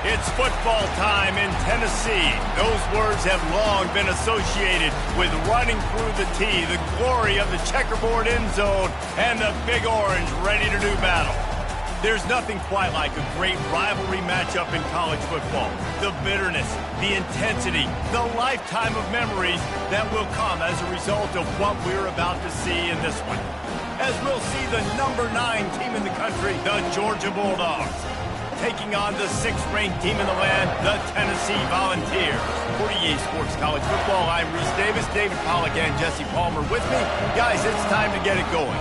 It's football time in Tennessee. Those words have long been associated with running through the tee, the glory of the checkerboard end zone, and the Big Orange ready to do battle. There's nothing quite like a great rivalry matchup in college football. The bitterness, the intensity, the lifetime of memories that will come as a result of what we're about to see in this one. As we'll see the number 9 team in the country, the Georgia Bulldogs, taking on the 6th-ranked team in the land, the Tennessee Volunteers. For EA Sports College Football, I'm Reese Davis, David Pollack, and Jesse Palmer with me. Guys, it's time to get it going.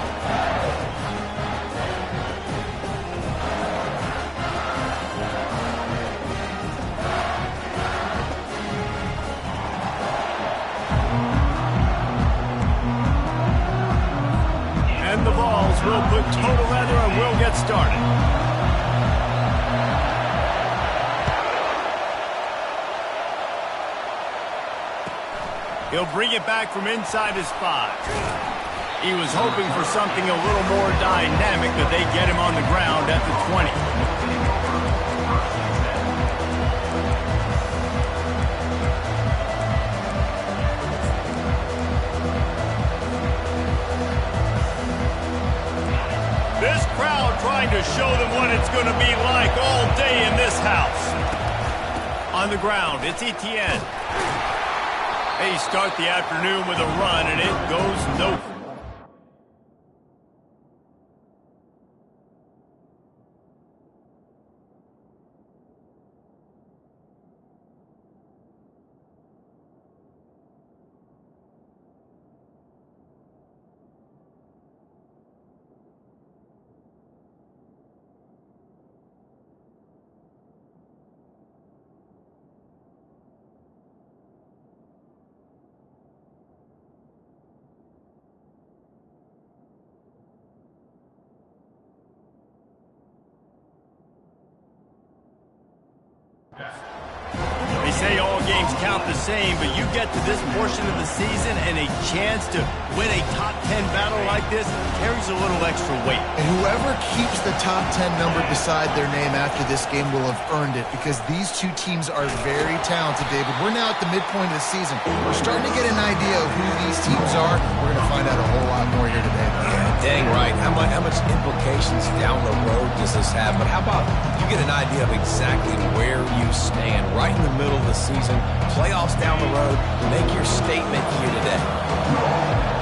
And the balls will put total leather and we'll get started. He'll bring it back from inside his 5. He was hoping for something a little more dynamic, but they get him on the ground at the 20. This crowd trying to show them what it's going to be like all day in this house. On the ground, it's Etienne. They start the afternoon with a run, and it goes nowhere. They say all games count the same, but you get to this portion of the season and a chance to win a top 10 battle like this carries a little extra weight. And whoever keeps the top 10 number beside their name after this game will have earned it, because these two teams are very talented, David. We're now at the midpoint of the season. We're starting to get an idea of who these teams are. We're going to find out a whole lot more here today. Yeah, dang right. How much implications down the road does this have? But how about you get an idea of exactly where you stand right in the middle of the season, playoffs down the road, make your statement here today.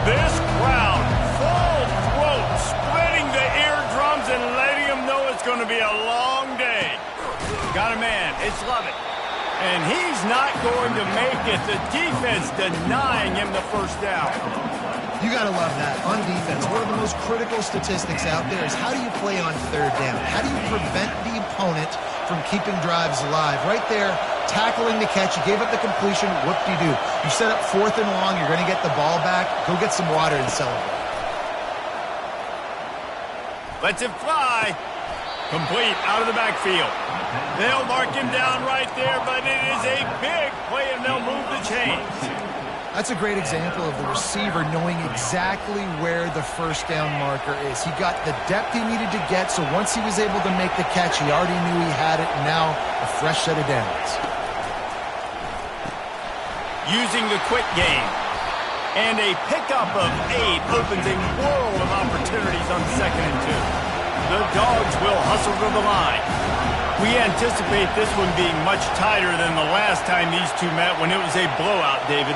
This crowd, full throat, splitting the eardrums and letting them know it's going to be a long day. Got a man, it's Lovett. And he's not going to make it. The defense denying him the first down. You got to love that. On defense, one of the most critical statistics out there is how do you play on 3rd down? How do you prevent the opponent from keeping drives alive? Right there, tackling the catch. You gave up the completion. Whoop-de-doo. You set up 4th and long. You're going to get the ball back. Go get some water and celebrate. Lets it fly. Complete out of the backfield. They'll mark him down right there, but it is a big play, and they'll move the chains. That's a great example of the receiver knowing exactly where the first down marker is. He got the depth he needed to get, so once he was able to make the catch, he already knew he had it, and now a fresh set of downs. Using the quick game. And a pickup of 8 opens a world of opportunities on 2nd and 2. The Dogs will hustle to the line. We anticipate this one being much tighter than the last time these two met when it was a blowout, David.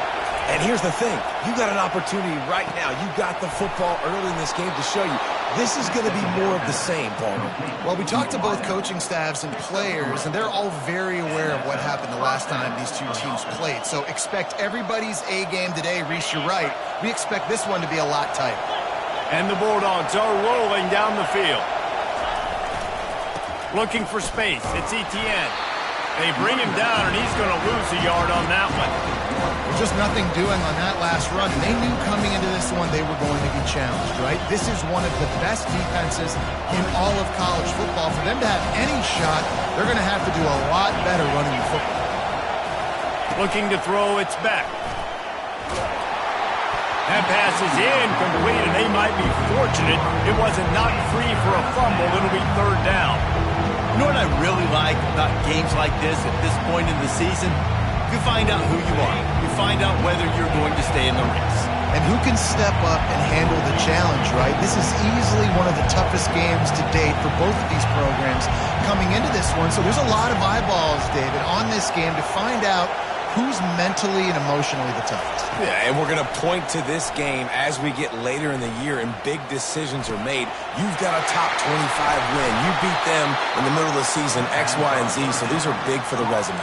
And here's the thing. You got an opportunity right now. You got the football early in this game to show you this is going to be more of the same, Palmer. Well, we talked to both coaching staffs and players, and they're all very aware of what happened the last time these two teams played. So expect everybody's A game today. Reese, you're right. We expect this one to be a lot tighter. And the Bulldogs are rolling down the field. Looking for space. It's Etienne. They bring him down, and he's going to lose a yard on that one. There's just nothing doing on that last run. They knew coming into this one they were going to be challenged, right? This is one of the best defenses in all of college football. For them to have any shot, they're going to have to do a lot better running the football. Looking to throw, it's back. That pass is incomplete, and they might be fortunate it wasn't knocked free for a fumble. It'll be 3rd down. You know what I really like about games like this at this point in the season? You find out who you are. You find out whether you're going to stay in the race. And who can step up and handle the challenge, right? This is easily one of the toughest games to date for both of these programs coming into this one. So there's a lot of eyeballs, David, on this game to find out who's mentally and emotionally the toughest. Yeah, and we're going to point to this game as we get later in the year and big decisions are made. You've got a top 25 win. You beat them in the middle of the season, X, Y, and Z, so these are big for the resume.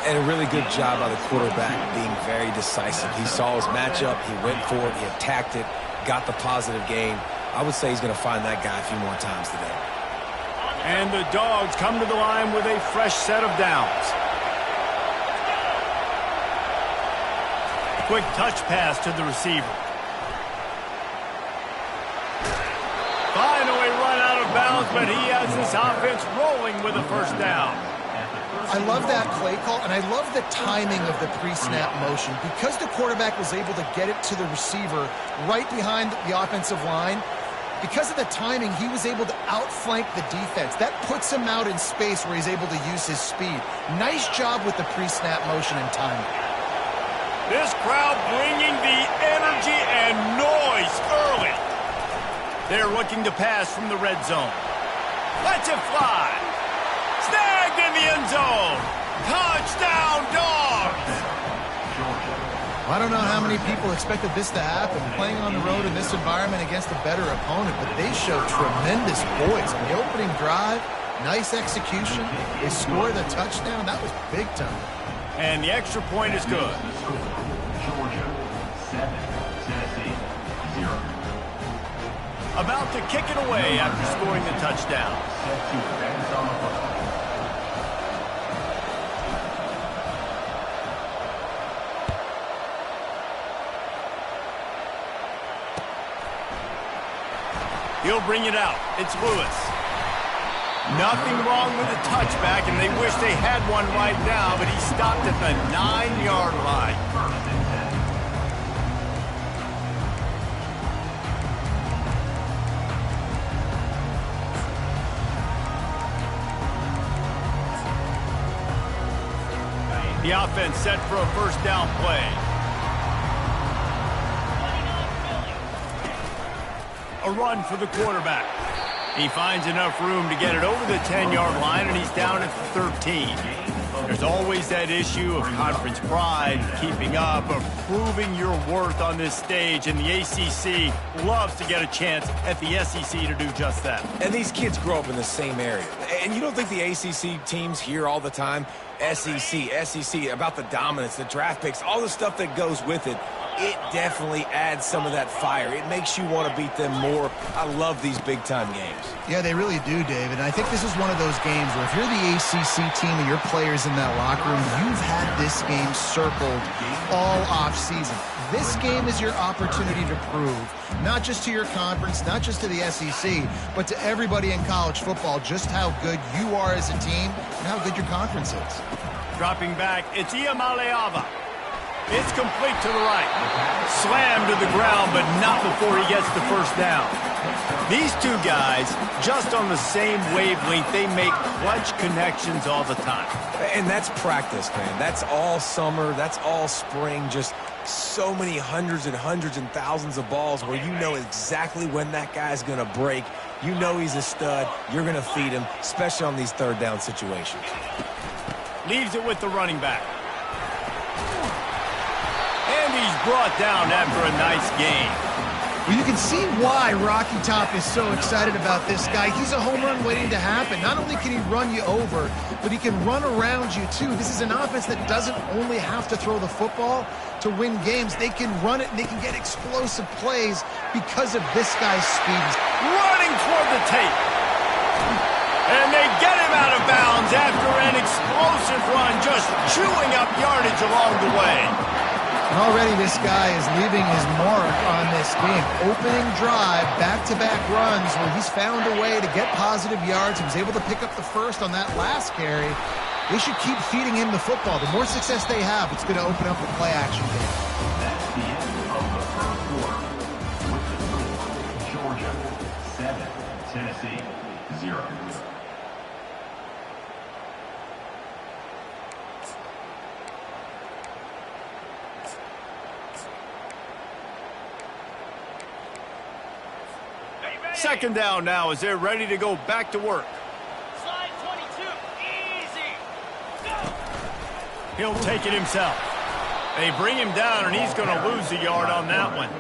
And a really good job by the quarterback being very decisive. He saw his matchup, he went for it, he attacked it, got the positive gain. I would say he's going to find that guy a few more times today. And the Dogs come to the line with a fresh set of downs. Quick touch pass to the receiver. Finally run out of bounds, but he has this offense rolling with a first down. I love that play call, and I love the timing of the pre-snap motion. Because the quarterback was able to get it to the receiver right behind the offensive line, because of the timing, he was able to outflank the defense. That puts him out in space where he's able to use his speed. Nice job with the pre-snap motion and timing. This crowd bringing the energy and noise early. They're looking to pass from the red zone. Let's it fly. Snagged in the end zone. Touchdown, Dogs. I don't know how many people expected this to happen, playing on the road in this environment against a better opponent, but they showed tremendous poise. On the opening drive, nice execution. They scored the touchdown. That was big time. And the extra point is good. Georgia 7, Tennessee 0. About to kick it away after scoring the touchdown. Set to advance on the football. He'll bring it out. It's Lewis. Nothing wrong with the touchback, and they wish they had one right now, but he stopped at the 9-yard line. The offense set for a first down play. A run for the quarterback. He finds enough room to get it over the 10-yard line, and he's down at the 13. There's always that issue of conference pride, keeping up, of proving your worth on this stage, and the ACC loves to get a chance at the SEC to do just that. And these kids grow up in the same area. And you don't think the ACC teams hear all the time, SEC, about the dominance, the draft picks, all the stuff that goes with it. It definitely adds some of that fire. It makes you want to beat them more. I love these big-time games. Yeah, they really do, David. And I think this is one of those games where if you're the ACC team and your players in that locker room, you've had this game circled all off-season. This game is your opportunity to prove, not just to your conference, not just to the SEC, but to everybody in college football, just how good you are as a team and how good your conference is. Dropping back, it's Iamaleava. It's complete to the right. Slammed to the ground, but not before he gets the first down. These two guys, just on the same wavelength, they make clutch connections all the time. And that's practice, man. That's all summer. That's all spring. Just so many hundreds and thousands of balls where you know exactly when that guy's going to break. You know he's a stud. You're going to feed him, especially on these third down situations. Leaves it with the running back. And he's brought down after a nice game. Well, you can see why Rocky Top is so excited about this guy. He's a home run waiting to happen. Not only can he run you over, but he can run around you, too. This is an offense that doesn't only have to throw the football to win games. They can run it, and they can get explosive plays because of this guy's speed. Running toward the tape. And they get him out of bounds after an explosive run, just chewing up yardage along the way. And already this guy is leaving his mark on this game. Opening drive, back-to-back runs where he's found a way to get positive yards. He was able to pick up the first on that last carry. They should keep feeding him the football. The more success they have, it's going to open up the play-action game. That's the end of the first quarter. With the score, Georgia 7, Tennessee 0. Second down now as they're ready to go back to work. Slide 22. Easy. Go. He'll take it himself. They bring him down, and he's going to lose a yard on that one.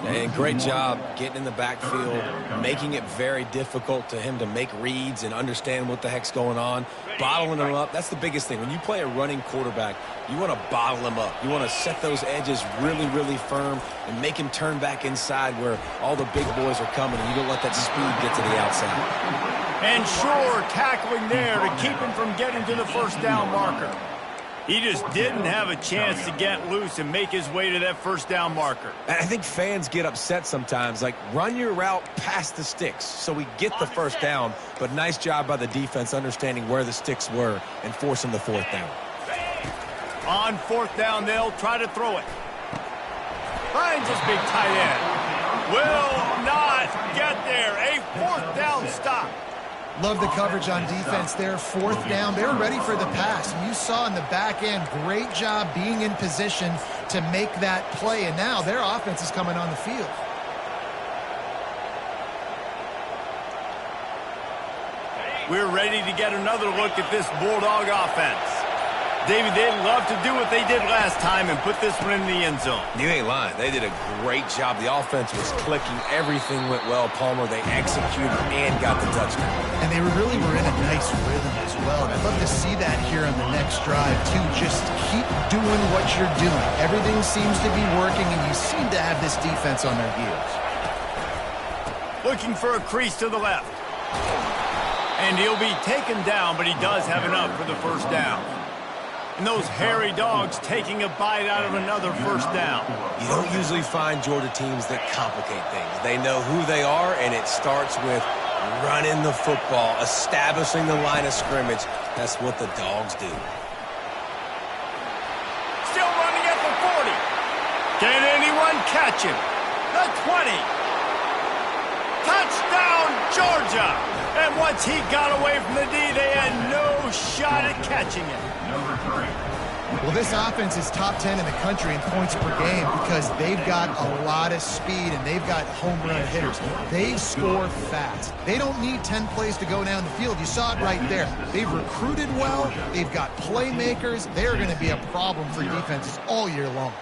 And great job getting in the backfield, making it very difficult to him to make reads and understand what the heck's going on, bottling him up. That's the biggest thing. When you play a running quarterback, you want to bottle him up. You want to set those edges really, really firm and make him turn back inside where all the big boys are coming, and you don't let that speed get to the outside. And sure, tackling there to keep him from getting to the first down marker. He just didn't have a chance to get loose and make his way to that first down marker. And I think fans get upset sometimes, like run your route past the sticks so we get the first down, but nice job by the defense understanding where the sticks were and forcing the fourth down. On fourth down, they'll try to throw it. Finds his big tight end. Will not get there. A fourth down stop. Love the coverage on defense there. Fourth down, they're ready for the pass. And you saw in the back end, great job being in position to make that play. And now their offense is coming on the field. We're ready to get another look at this Bulldog offense. David, they'd love to do what they did last time and put this one in the end zone. You ain't lying. They did a great job. The offense was clicking. Everything went well, Palmer. They executed and got the touchdown. And they really were in a nice rhythm as well. And I'd love to see that here on the next drive, too. Just keep doing what you're doing. Everything seems to be working, and you seem to have this defense on their heels. Looking for a crease to the left. And he'll be taken down, but he does have enough for the first down. And those hairy dogs taking a bite out of another first down. You don't usually find Georgia teams that complicate things. They know who they are, and it starts with running the football, establishing the line of scrimmage. That's what the dogs do. Still running at the 40. Can anyone catch him? The 20. Touchdown, Georgia! And once he got away from the D, they had no shot at catching him. Number 3. Well, this offense is top 10 in the country in points per game because they've got a lot of speed and they've got home run hitters. They score fast. They don't need 10 plays to go down the field. You saw it right there. They've recruited well. They've got playmakers. They're going to be a problem for defenses all year long.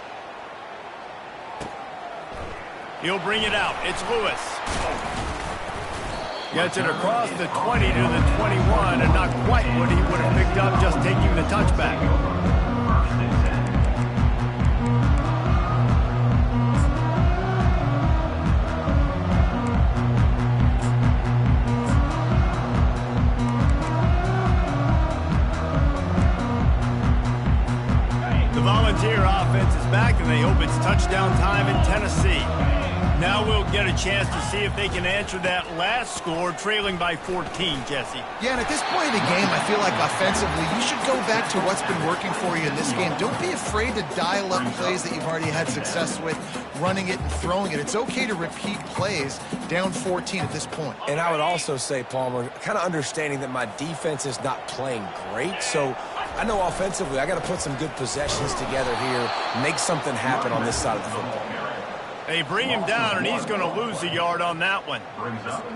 He'll bring it out. It's Lewis. Gets it across the 20 to the 21, and not quite what he would have picked up just taking the touchback. The Volunteer offense is back, and they hope it's touchdown time in Tennessee. Now we'll get a chance to see if they can answer that last score, trailing by 14, Jesse. Yeah, and at this point in the game, I feel like offensively, you should go back to what's been working for you in this game. Don't be afraid to dial up plays that you've already had success with, running it and throwing it. It's okay to repeat plays down 14 at this point. And I would also say, Palmer, kind of understanding that my defense is not playing great, so I know offensively I got to put some good possessions together here, make something happen on this side of the football. They bring him down, and he's going to lose a yard on that one.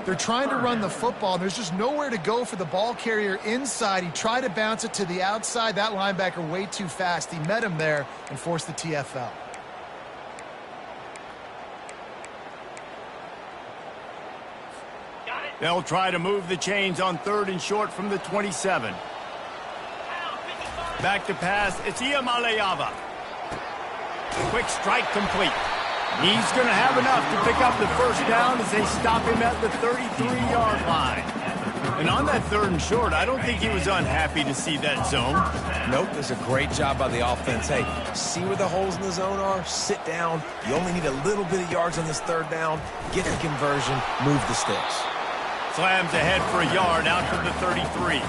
They're trying to run the football. There's just nowhere to go for the ball carrier inside. He tried to bounce it to the outside. That linebacker way too fast. He met him there and forced the TFL. They'll try to move the chains on 3rd and short from the 27. Back to pass. It's Iamaleava. Quick strike complete. He's going to have enough to pick up the first down as they stop him at the 33-yard line. And on that 3rd and short, I don't think he was unhappy to see that zone. Nope, it was a great job by the offense. Hey, see where the holes in the zone are? Sit down. You only need a little bit of yards on this 3rd down. Get the conversion. Move the sticks. Slams ahead for a yard out to the 33.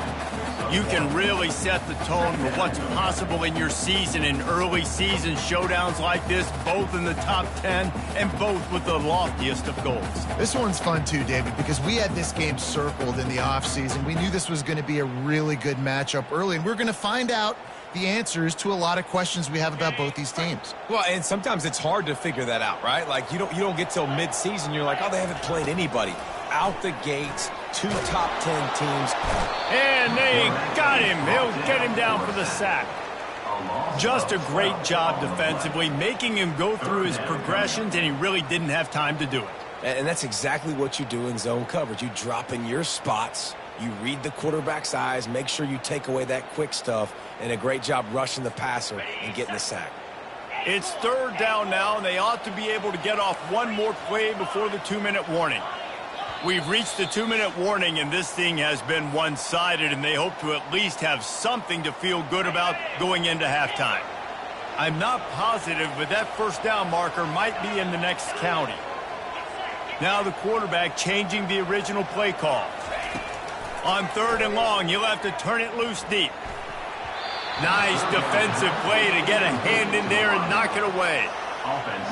You can really set the tone for what's possible in your season in early season showdowns like this, both in the top 10 and both with the loftiest of goals. This one's fun too, David, because we had this game circled in the offseason. We knew this was going to be a really good matchup early, and we're going to find out the answers to a lot of questions we have about both these teams. Well, and sometimes it's hard to figure that out, right? Like you don't get till mid-season, you're like, oh, they haven't played anybody. out the gates, 2 top 10 teams. And they got him. He'll get him down for the sack. Just a great job defensively, making him go through his progressions, and he really didn't have time to do it. And that's exactly what you do in zone coverage. You drop in your spots, you read the quarterback's eyes, make sure you take away that quick stuff, and a great job rushing the passer and getting the sack. It's 3rd down now, and they ought to be able to get off one more play before the 2-minute warning. We've reached the 2-minute warning, and this thing has been one-sided, and they hope to at least have something to feel good about going into halftime. I'm not positive, but that 1st down marker might be in the next county. Now the quarterback changing the original play call. On 3rd and long, he'll have to turn it loose deep. Nice defensive play to get a hand in there and knock it away.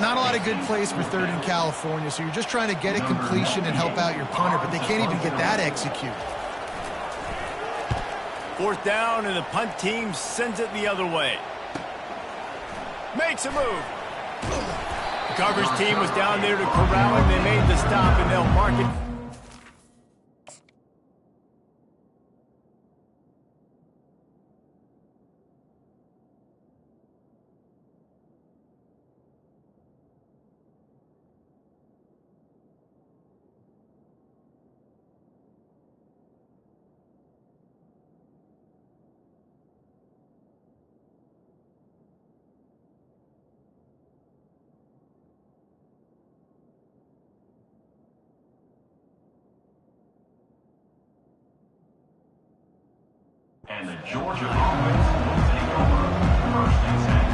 Not a lot of good plays for 3rd in California, so you're just trying to get a completion and help out your punter, but they can't even get that executed. 4th down, and the punt team sends it the other way. Makes a move. The coverage team was down there to corral him. They made the stop, and they'll mark it. And the Georgia offense will take over 1st and 10.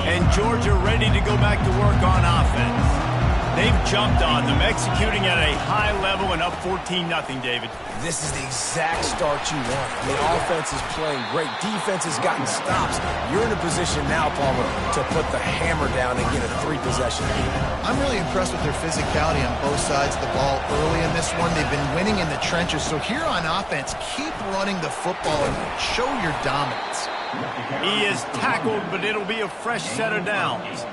And Georgia ready to go back to work on offense. They've jumped on them, executing at a high level and up 14-0, David. This is the exact start you want. The offense is playing great. Defense has gotten stops. You're in a position now, Palmer, to put the hammer down and get a 3-possession lead. I'm really impressed with their physicality on both sides of the ball early in this one. They've been winning in the trenches. So here on offense, keep running the football and show your dominance. He is tackled, but it'll be a fresh set of downs.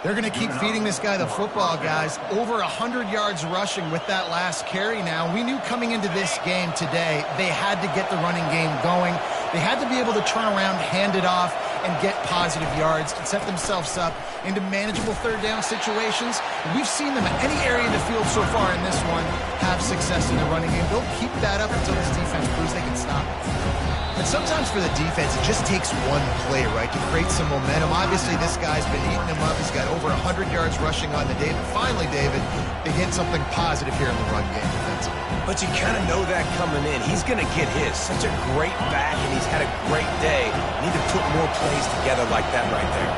They're going to keep feeding this guy the football, guys. Over 100 yards rushing with that last carry now. We knew coming into this game today, they had to get the running game going. They had to be able to turn around, hand it off, and get positive yards and set themselves up into manageable 3rd down situations. We've seen them at any area in the field so far in this one have success in the running game. They'll keep that up until this defense proves they can stop it. And sometimes for the defense, it just takes one play, right, to create some momentum. Obviously, this guy's been eating him up. He's got over 100 yards rushing on the day. But finally, David, they get something positive here in the run game defensively. But you kind of know that coming in. He's going to get his. Such a great back, and he's had a great day. Need to put more plays together like that right there.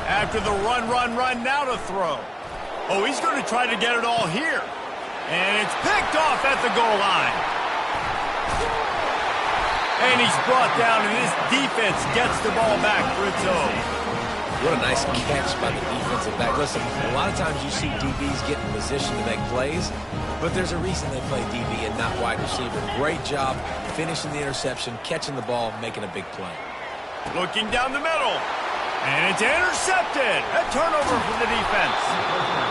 After the run, now to throw. Oh, he's going to try to get it all here. And it's picked off at the goal line. And he's brought down, and this defense gets the ball back for its own. What a nice catch by the defensive back. Listen, a lot of times you see DBs get in position to make plays, but there's a reason they play DB and not wide receiver. Great job finishing the interception, catching the ball, making a big play. Looking down the middle. And it's intercepted. A turnover for the defense.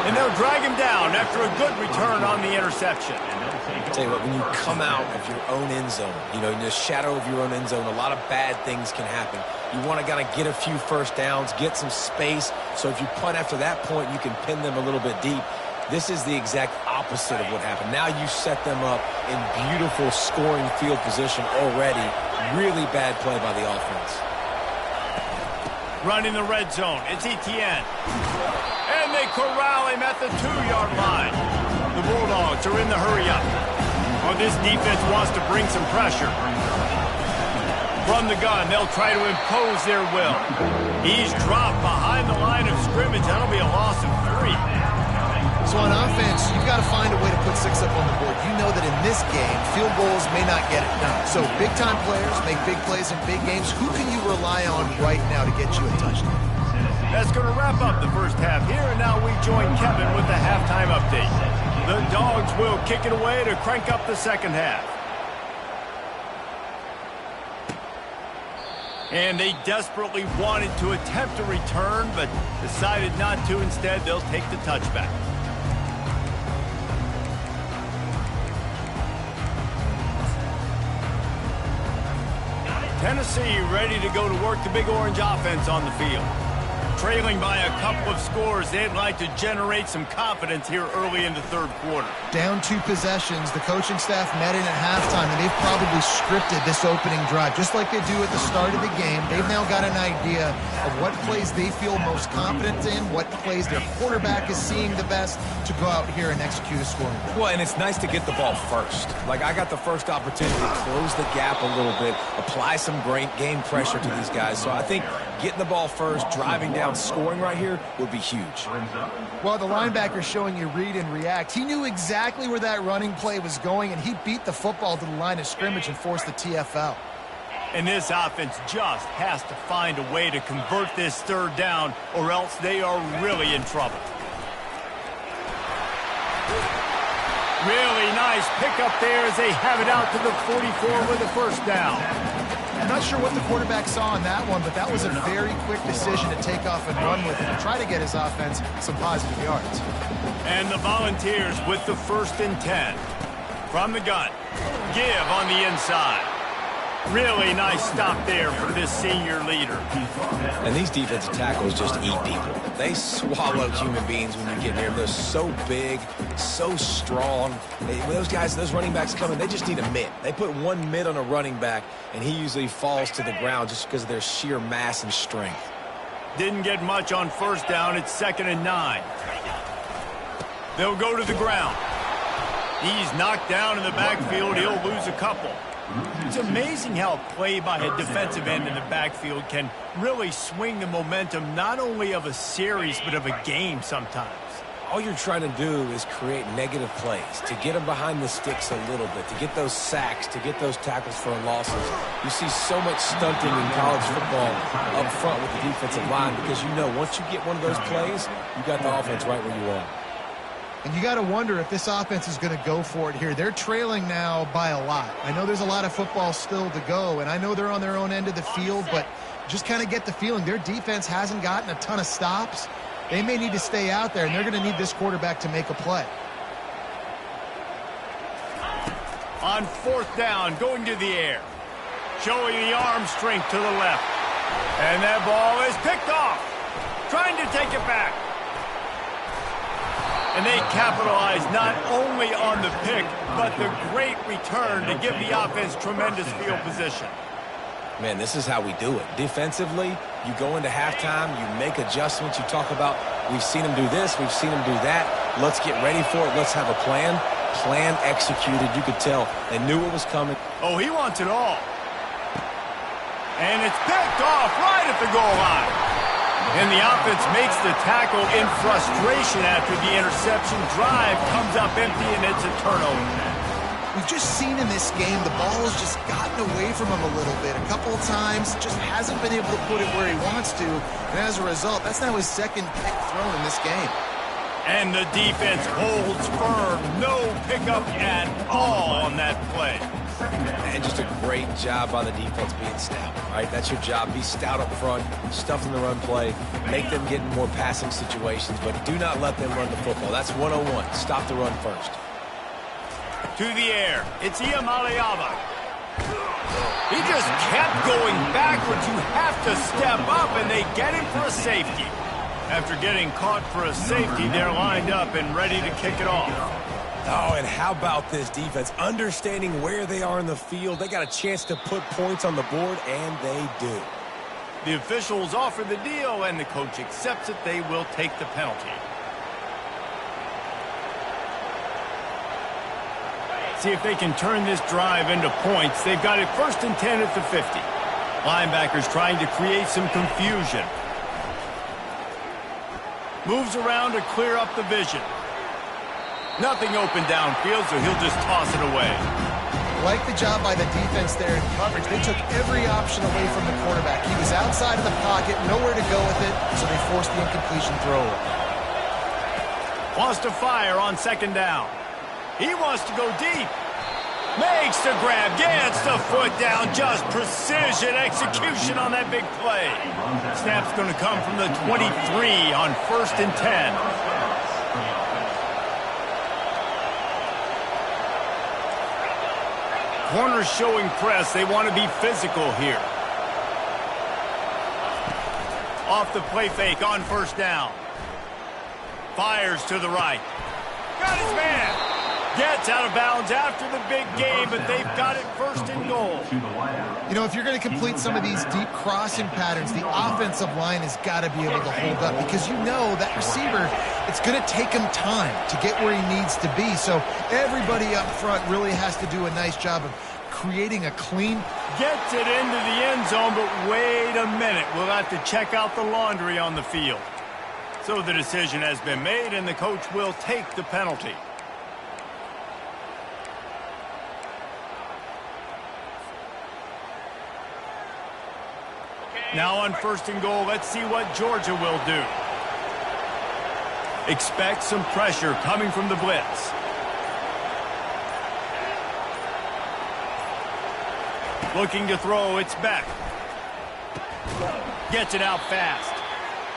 And they'll drag him down after a good return on the interception. I'll tell you what, when you come out of your own end zone, you know, in the shadow of your own end zone, a lot of bad things can happen. You want to kind of get a few 1st downs, get some space, so if you punt after that point, you can pin them a little bit deep. This is the exact opposite of what happened. Now you set them up in beautiful scoring field position already. Really bad play by the offense. Running the red zone, it's Etienne. And they corral him at the 2-yard line. The Bulldogs are in the hurry-up. Oh, this defense wants to bring some pressure. From the gun, they'll try to impose their will. He's dropped behind the line of scrimmage. That'll be a loss of 3. So on offense, you've got to find a way to put 6 up on the board. You know that in this game, field goals may not get it done. So big-time players make big plays in big games. Who can you rely on right now to get you a touchdown? That's going to wrap up the first half here, and now we join Kevin with the halftime update. The Dogs will kick it away to crank up the second half. And they desperately wanted to attempt a return, but decided not to. Instead, they'll take the touchback. Tennessee ready to go to work the Big Orange offense on the field. Trailing by a couple of scores, they'd like to generate some confidence here early in the third quarter. Down 2 possessions, the coaching staff met in at halftime, and they've probably scripted this opening drive. Just like they do at the start of the game, they've now got an idea of what plays they feel most confident in, what plays their quarterback is seeing the best to go out here and execute a scoring drive. Well, and it's nice to get the ball first. Like, I got the first opportunity to close the gap a little bit, apply some great game pressure to these guys. So I think getting the ball first, driving down, scoring right here would be huge. Well, the linebacker's showing you read and react. He knew exactly where that running play was going, and he beat the football to the line of scrimmage and forced the TFL. And this offense just has to find a way to convert this third down, or else they are really in trouble. Really nice pickup there as they have it out to the 44 with the first down. I'm not sure what the quarterback saw on that one, but that was a very quick decision to take off and run with it and try to get his offense some positive yards. And the Volunteers with the 1st and 10. From the gun, give on the inside. Really nice stop there from this senior leader. And these defensive tackles just eat people. They swallow human beings when you get near them. They're so big, so strong. When those guys, those running backs come in, they just need a mitt. They put one mitt on a running back, and he usually falls to the ground just because of their sheer mass and strength. Didn't get much on first down. It's 2nd and 9. They'll go to the ground. He's knocked down in the backfield. He'll lose a couple. It's amazing how a play by a defensive end in the backfield can really swing the momentum not only of a series but of a game sometimes. All you're trying to do is create negative plays, to get them behind the sticks a little bit, to get those sacks, to get those tackles for losses. You see so much stunting in college football up front with the defensive line because you know once you get one of those plays, you got the offense right where you want. And you got to wonder if this offense is going to go for it here. They're trailing now by a lot. I know there's a lot of football still to go, and I know they're on their own end of the field, but just kind of get the feeling their defense hasn't gotten a ton of stops. They may need to stay out there, and they're going to need this quarterback to make a play. On 4th down, going to the air. Showing the arm strength to the left. And that ball is picked off. Trying to take it back. And they capitalize not only on the pick, but the great return to give the offense tremendous field position. Man, this is how we do it. Defensively, you go into halftime, you make adjustments. You talk about, we've seen them do this, we've seen them do that. Let's get ready for it. Let's have a plan. Plan executed. You could tell they knew it was coming. Oh, he wants it all. And it's picked off right at the goal line. And the offense makes the tackle in frustration after the interception. Drive comes up empty, and it's a turnover. We've just seen in this game the ball has just gotten away from him a little bit. A couple of times, just hasn't been able to put it where he wants to. And as a result, that's now his 2nd pick thrown in this game. And the defense holds firm. No pickup at all on that play. And just a great job by the defense being stout, right? That's your job. Be stout up front, stuff in the run play, make them get in more passing situations, but do not let them run the football. That's 101. Stop the run first. To the air. It's Iamaleava. He just kept going backwards. You have to step up, and they get him for a safety. After getting caught for a safety, they're lined up and ready to kick it off. Oh, and how about this defense? Understanding where they are in the field. They got a chance to put points on the board, and they do. The officials offer the deal, and the coach accepts it. They will take the penalty. See if they can turn this drive into points. They've got it 1st and 10 at the 50. Linebackers trying to create some confusion. Moves around to clear up the vision. Nothing open downfield, so he'll just toss it away. Like the job by the defense there in coverage. They took every option away from the quarterback. He was outside of the pocket, nowhere to go with it, so they forced the incompletion throw. Wants to fire on second down. He wants to go deep. Makes the grab, gets the foot down, just precision execution on that big play. Snap's going to come from the 23 on 1st and 10. Corners showing press. They want to be physical here. Off the play fake on 1st down. Fires to the right. Got his man. Gets out of bounds after the big game, but they've got it 1st and goal. You know, if you're going to complete some of these deep crossing patterns, the offensive line has got to be able to hold up because you know that receiver, it's going to take him time to get where he needs to be. So everybody up front really has to do a nice job of creating a clean. Gets it into the end zone, but wait a minute. We'll have to check out the laundry on the field. So the decision has been made, and the coach will take the penalty. Now on 1st and goal, let's see what Georgia will do. Expect some pressure coming from the blitz. Looking to throw, it's Beck. Gets it out fast.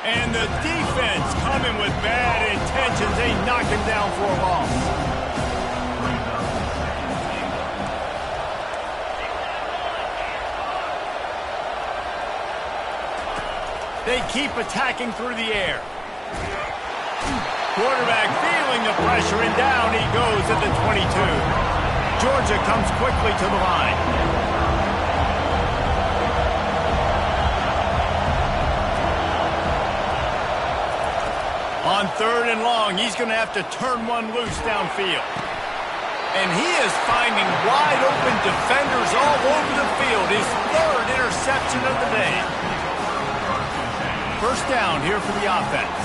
And the defense coming with bad intentions. They knock him down for a loss. They keep attacking through the air. Quarterback feeling the pressure, and down he goes at the 22. Georgia comes quickly to the line. On 3rd and long, he's going to have to turn one loose downfield. And he is finding wide open defenders all over the field. His 3rd interception of the day. 1st down here for the offense.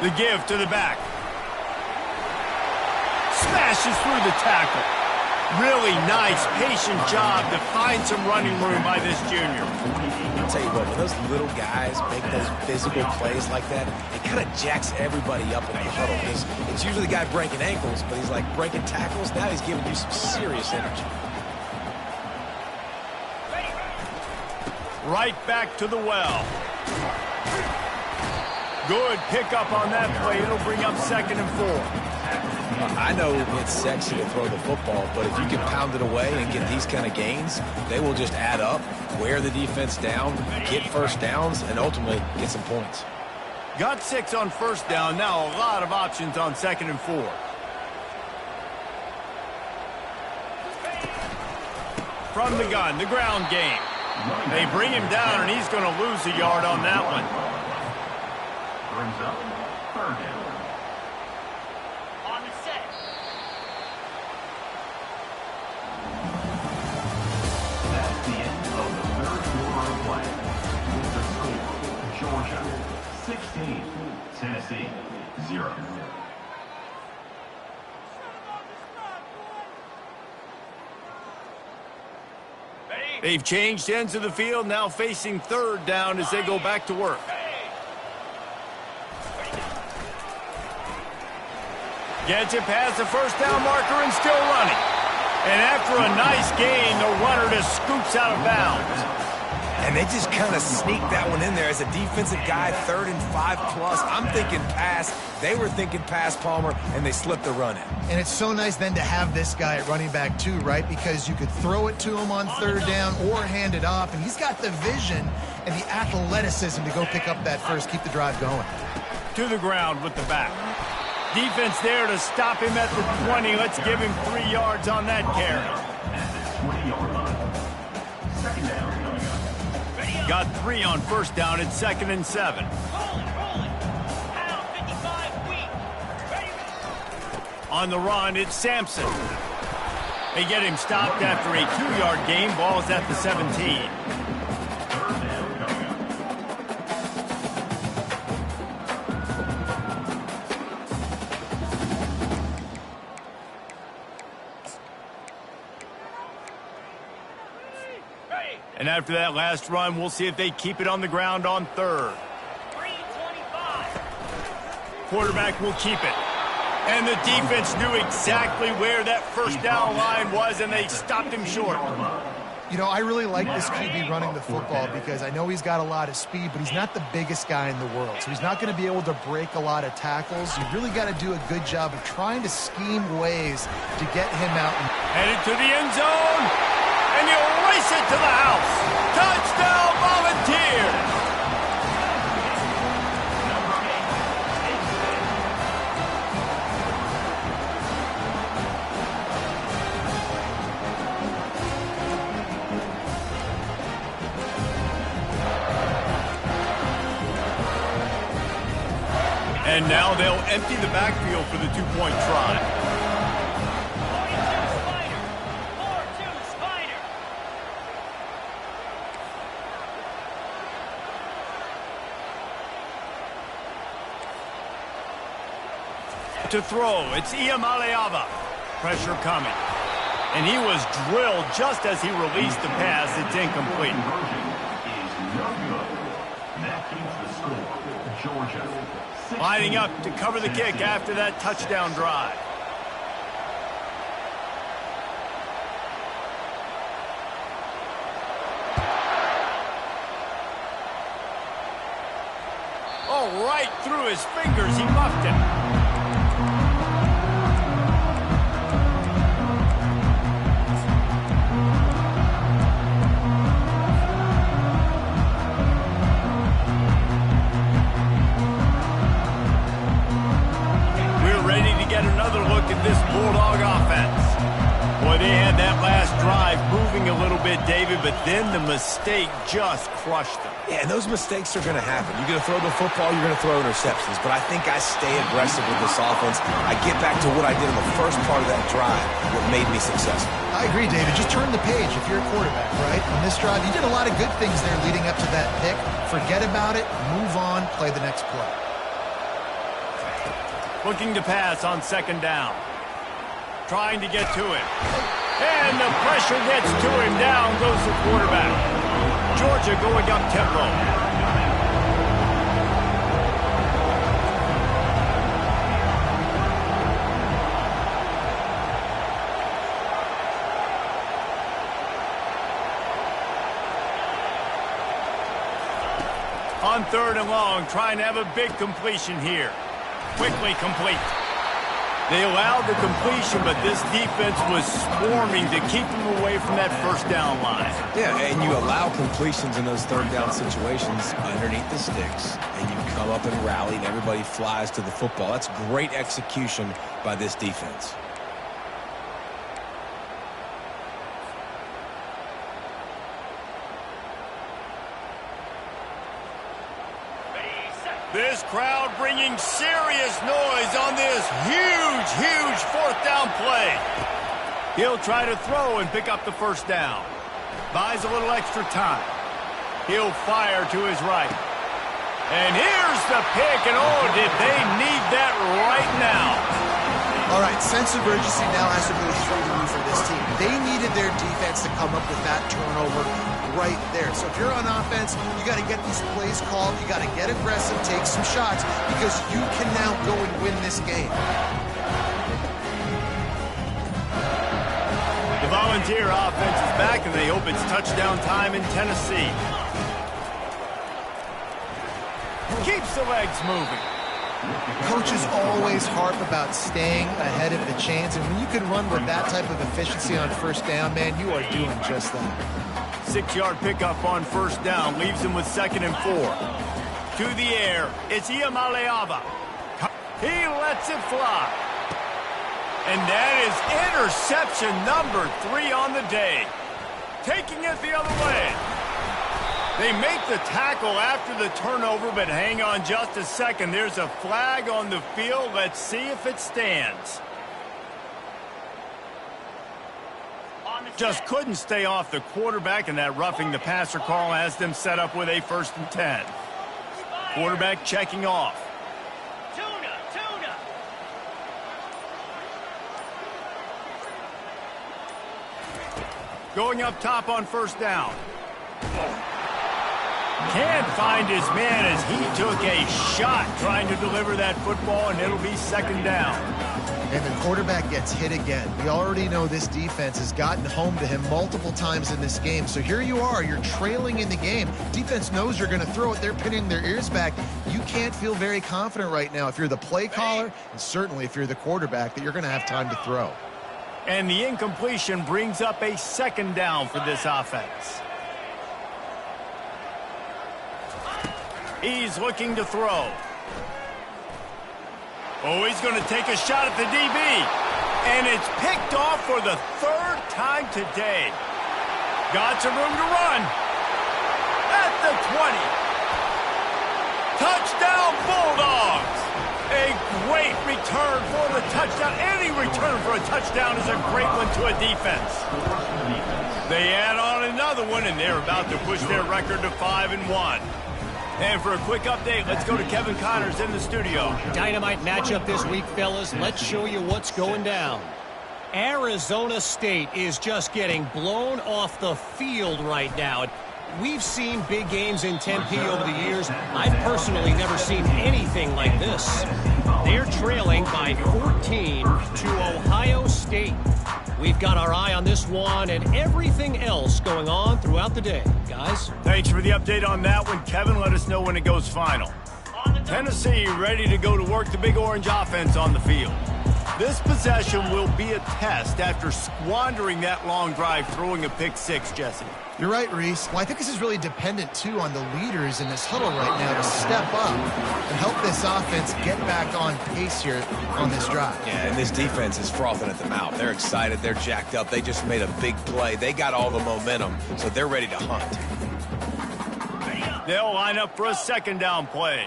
The give to the back. Smashes through the tackle. Really nice, patient job to find some running room by this junior. I'll tell you what, when those little guys make those physical plays like that, it kind of jacks everybody up in the huddle. Because it's usually the guy breaking ankles, but he's like breaking tackles. Now he's giving you some serious energy. Right back to the well. Good pickup on that play. It'll bring up 2nd and 4. I know it's sexy to throw the football, but if you can pound it away and get these kind of gains, they will just add up, wear the defense down, get 1st downs, and ultimately get some points. Got 6 on 1st down. Now a lot of options on 2nd and 4. From the gun, the ground game. They bring him down, and he's going to lose a yard on that one. Brings up 3rd down. On the set. That's the end of the 3rd quarter of play. With the score, Georgia 16, Tennessee 0. They've changed ends of the field, now facing 3rd down as they go back to work. Gets it past the 1st down marker and still running. And after a nice gain, the runner just scoops out of bounds. And they just kind of sneaked that one in there as a defensive guy, 3rd and 5+. I'm thinking pass. They were thinking pass, Palmer, and they slipped the run in. And it's so nice then to have this guy at running back too, right? Because you could throw it to him on 3rd down or hand it off, and he's got the vision and the athleticism to go pick up that first, keep the drive going. To the ground with the back. Defense there to stop him at the 20. Let's give him 3 yards on that carry. At the 20-yard line. 2nd down coming up. Got 3 on 1st down at 2nd and 7. Rolling. Pound 55 weak. Ready. On the run, it's Sampson. They get him stopped after a 2-yard gain. Ball's at the 17. 3rd down coming up. And after that last run, we'll see if they keep it on the ground on third. 325. Quarterback will keep it. And the defense knew exactly where that first down line was, and they stopped him short. You know, I really like this QB running the football because I know he's got a lot of speed, but he's not the biggest guy in the world. So he's not going to be able to break a lot of tackles. You really got to do a good job of trying to scheme ways to get him out. Headed to the end zone, and he'll race it to the house. Touchdown, Volunteers! And now they'll empty the backfield for the two-point try. 42 Spider. 42 Spider. To throw, it's Iamaleava. Pressure coming. And he was drilled just as he released the pass. It's incomplete. Is no good. That keeps the score. Georgia. Lining up to cover the kick after that touchdown drive. Oh, right through his fingers, he muffed it. Another look at this Bulldog offense. Boy, they had that last drive moving a little bit, David, but then the mistake just crushed them. Yeah, and those mistakes are going to happen. You're going to throw the football, you're going to throw interceptions. But I think I stay aggressive with this offense. I get back to what I did in the first part of that drive, what made me successful. I agree, David. Just turn the page if you're a quarterback, right? On this drive, you did a lot of good things there leading up to that pick. Forget about it, move on, play the next play. Looking to pass on second down. Trying to get to it. And the pressure gets to him. Down goes the quarterback. Georgia going up tempo. On third and long, trying to have a big completion here. Quickly complete. They allowed the completion, but this defense was swarming to keep them away from that first down line. Yeah, and you allow completions in those third down situations underneath the sticks, and you come up and rally, and everybody flies to the football. That's great execution by this defense. This crowd bringing serious noise on this huge fourth down play. He'll try to throw and pick up the first down. Buys a little extra time. He'll fire to his right. And here's the pick, and oh, did they need that right now. All right, sense of urgency now has to really through the roof for this team. They needed their defense to come up with that turnover right there. So if you're on offense, you got to get these plays called. You got to get aggressive, take some shots, because you can now go and win this game. The Volunteer offense is back, and they hope it's touchdown time in Tennessee. Keeps the legs moving. Coaches always harp about staying ahead of the chains, and when you can run with that type of efficiency on first down, man, you are doing just that. 6-yard pickup on first down leaves him with 2nd and 4. To the air, it's Iamaleava. He lets it fly. And that is interception number 3 on the day. Taking it the other way. They make the tackle after the turnover, but hang on just a second. There's a flag on the field. Let's see if it stands. Just couldn't stay off the quarterback, and that roughing the passer call has them set up with a 1st and 10. Quarterback checking off. Tuna. Going up top on first down. Can't find his man as he took a shot trying to deliver that football, and it'll be second down. And the quarterback gets hit again. We already know this defense has gotten home to him multiple times in this game. So here you are, you're trailing in the game. Defense knows you're going to throw it. They're pinning their ears back. You can't feel very confident right now if you're the play caller, and certainly if you're the quarterback, that you're going to have time to throw. And the incompletion brings up a second down for this offense. He's looking to throw. Oh, he's going to take a shot at the DB. And it's picked off for the third time today. Got some room to run. At the 20. Touchdown, Bulldogs. A great return for the touchdown. Any return for a touchdown is a great one to a defense. They add on another one, and they're about to push their record to 5-1. And for a quick update, let's go to Kevin Connors in the studio. Dynamite matchup this week, fellas. Let's show you what's going down. Arizona State is just getting blown off the field right now. We've seen big games in Tempe over the years. I've personally never seen anything like this. They're trailing by 14 to Ohio State. We've got our eye on this one and everything else going on throughout the day. Guys? Thanks for the update on that one. Kevin, let us know when it goes final. Tennessee ready to go to work the Big Orange offense on the field. This possession will be a test after squandering that long drive throwing a pick six, Jesse. You're right, Reese. Well, I think this is really dependent, too, on the leaders in this huddle right now to step up and help this offense get back on pace here on this drive. Yeah, and this defense is frothing at the mouth. They're excited. They're jacked up. They just made a big play. They got all the momentum, so they're ready to hunt. They'll line up for a second down play.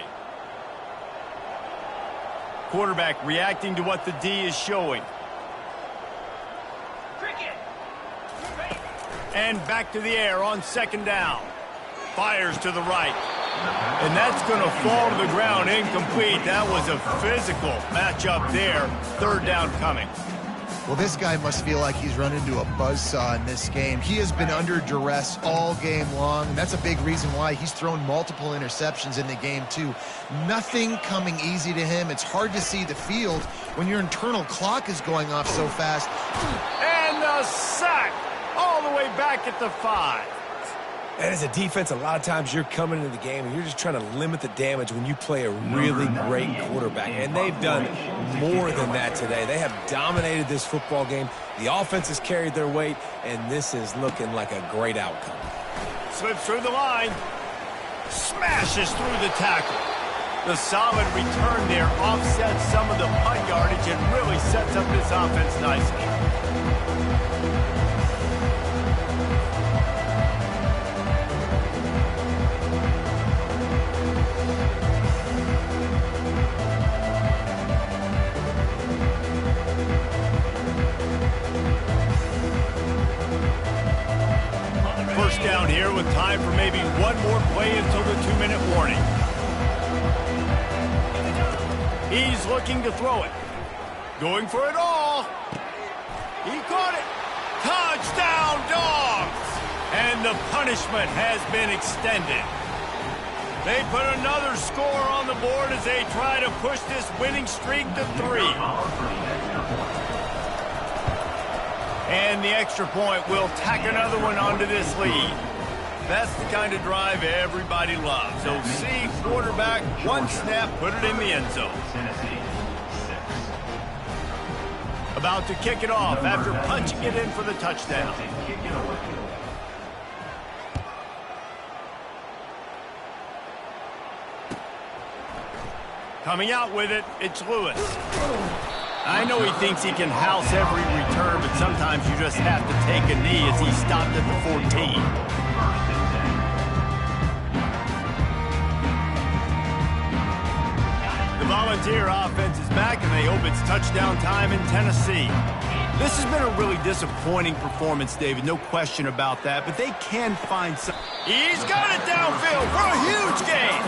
Quarterback reacting to what the D is showing. And back to the air on second down. Fires to the right. And that's going to fall to the ground incomplete. That was a physical matchup there. Third down coming. Well, this guy must feel like he's run into a buzzsaw in this game. He has been under duress all game long, and that's a big reason why he's thrown multiple interceptions in the game, too. Nothing coming easy to him. It's hard to see the field when your internal clock is going off so fast. And a sack all the way back at the 5. And as a defense, a lot of times you're coming into the game and you're just trying to limit the damage when you play a really great quarterback. And they've done more than that today. They have dominated this football game. The offense has carried their weight, and this is looking like a great outcome. Slips through the line. Smashes through the tackle. The solid return there offsets some of the punt yardage and really sets up this offense nicely. First down here with time for maybe one more play until the 2-minute warning. He's looking to throw it. Going for it all. He caught it. Touchdown, Dogs! And the punishment has been extended. They put another score on the board as they try to push this winning streak to 3. And the extra point will tack another one onto this lead. That's the kind of drive everybody loves. So see quarterback, one snap, put it in the end zone. About to kick it off after punching it in for the touchdown. Coming out with it, it's Lewis. I know he thinks he can house every return, but sometimes you just have to take a knee as he stopped at the 14. The Volunteer offense is back, and they hope it's touchdown time in Tennessee. This has been a really disappointing performance, David, no question about that, but they can find some. He's got it downfield for a huge gain.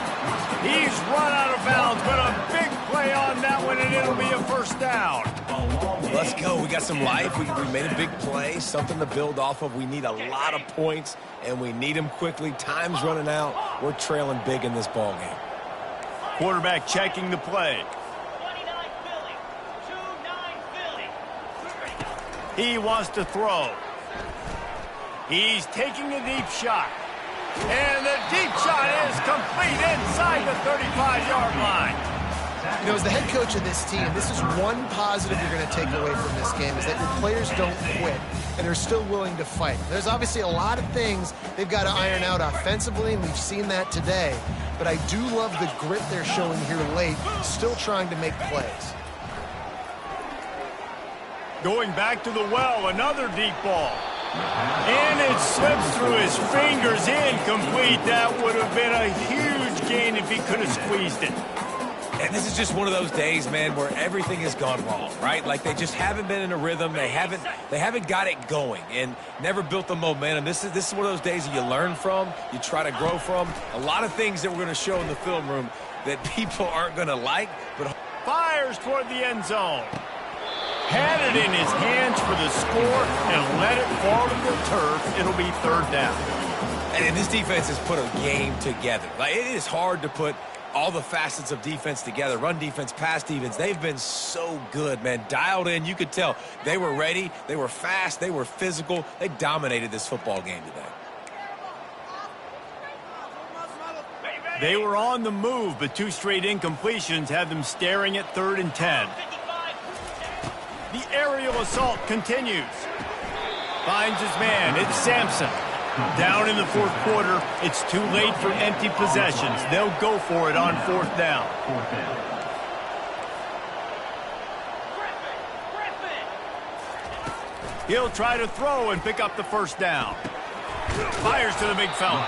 He's run out of bounds, but a big play on that one, and it'll be a first down. Let's go. We got some life. We made a big play, something to build off of. We need a lot of points, and we need them quickly. Time's running out. We're trailing big in this ball game. Quarterback checking the play. 29 Philly. 2-9 Philly. He wants to throw. He's taking a deep shot. And the deep shot is complete inside the 35-yard line. You know, as the head coach of this team, this is one positive you're going to take away from this game, is that your players don't quit and they're still willing to fight. There's obviously a lot of things they've got to iron out offensively, and we've seen that today. But I do love the grit they're showing here late, still trying to make plays. Going back to the well, another deep ball. And it slips through his fingers, incomplete. That would have been a huge gain if he could have squeezed it. And this is just one of those days, man, where everything has gone wrong, right? Like they just haven't been in a rhythm. They haven't got it going and never built the momentum. This is one of those days that you learn from, you try to grow from. A lot of things that we're going to show in the film room that people aren't going to like, but fires toward the end zone. Had it in his hands for the score and let it fall to the turf. It'll be third down. And this defense has put a game together. Like, it is hard to put all the facets of defense together. Run defense, pass defense. They've been so good, man. Dialed in. You could tell they were ready. They were fast. They were physical. They dominated this football game today. They were on the move, but two straight incompletions had them staring at 3rd and 10. The aerial assault continues. Finds his man. It's Sampson. Down in the 4th quarter, it's too late for empty possessions. They'll go for it on 4th down. He'll try to throw and pick up the 1st down. Fires to the big fella.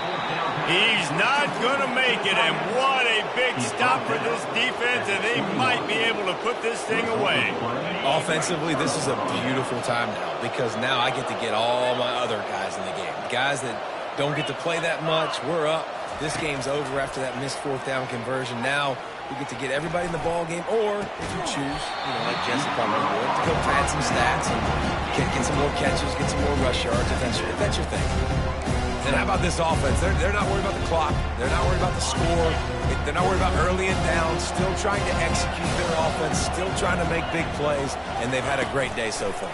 He's not going to make it, and what a big stop for this defense, and they might be able to put this thing away. Offensively, this is a beautiful time now, because now I get to get all my other guys in the game. Guys that don't get to play that much, we're up. This game's over after that missed 4th down conversion. Now we get to get everybody in the ball game, or if you choose, like Jesse probably would, to go pad some stats and get some more catches, get some more rush yards, if that's your thing. And how about this offense? They're not worried about the clock. They're not worried about the score. They're not worried about early and down. Still trying to execute their offense. Still trying to make big plays. And they've had a great day so far.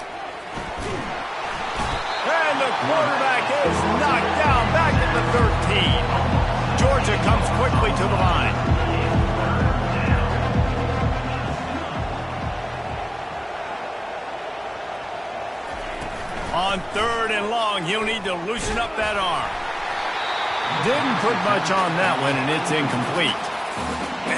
And the quarterback is knocked down back at the 13. Georgia comes quickly to the line. On 3rd and long, he'll need to loosen up that arm. Didn't put much on that one, and it's incomplete.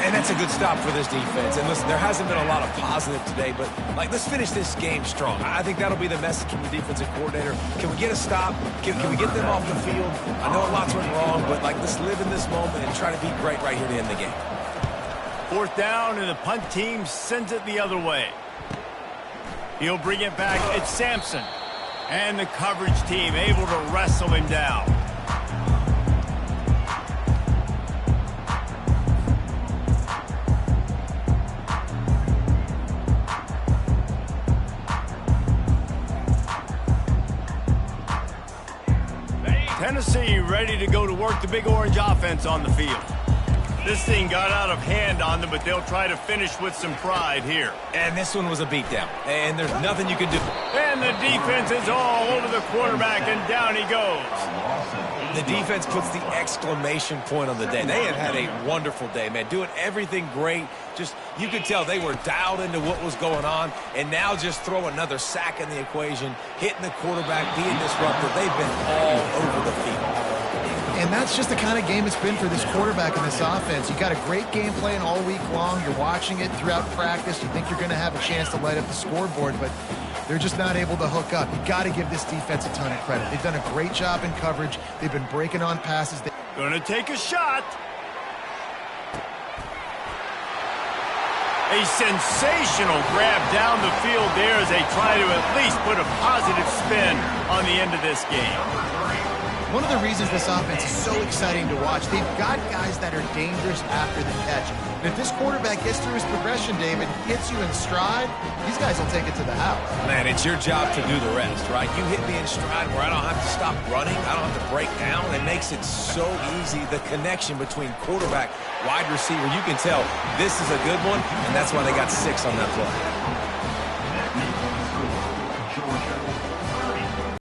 And that's a good stop for this defense. And listen, there hasn't been a lot of positive today, but, let's finish this game strong. I think that'll be the message from the defensive coordinator. Can we get a stop? Can we get them off the field? I know a lot's went wrong, but, let's live in this moment and try to be great right here to end the game. 4th down, and the punt team sends it the other way. He'll bring it back. It's Sampson. And the coverage team able to wrestle him down. Tennessee ready to go to work the Big Orange offense on the field. This thing got out of hand on them, but they'll try to finish with some pride here. And this one was a beatdown, and there's nothing you can do. And the defense is all over the quarterback, and down he goes. The defense puts the exclamation point on the day. They have had a wonderful day, man, doing everything great. Just, you could tell they were dialed into what was going on, and now just throw another sack in the equation, hitting the quarterback, being disruptive. They've been all over the field. And that's just the kind of game it's been for this quarterback and this offense. You got a great game plan all week long. You're watching it throughout practice. You think you're going to have a chance to light up the scoreboard, but they're just not able to hook up. You got to give this defense a ton of credit. They've done a great job in coverage. They've been breaking on passes. Going to take a shot. A sensational grab down the field there as they try to at least put a positive spin on the end of this game. One of the reasons this offense is so exciting to watch, they've got guys that are dangerous after the catch. And if this quarterback gets through his progression, David, gets you in stride, these guys will take it to the house. Man, it's your job to do the rest, right? You hit me in stride where I don't have to stop running. I don't have to break down. It makes it so easy. The connection between quarterback, wide receiver, you can tell this is a good one, and that's why they got 6 on that play.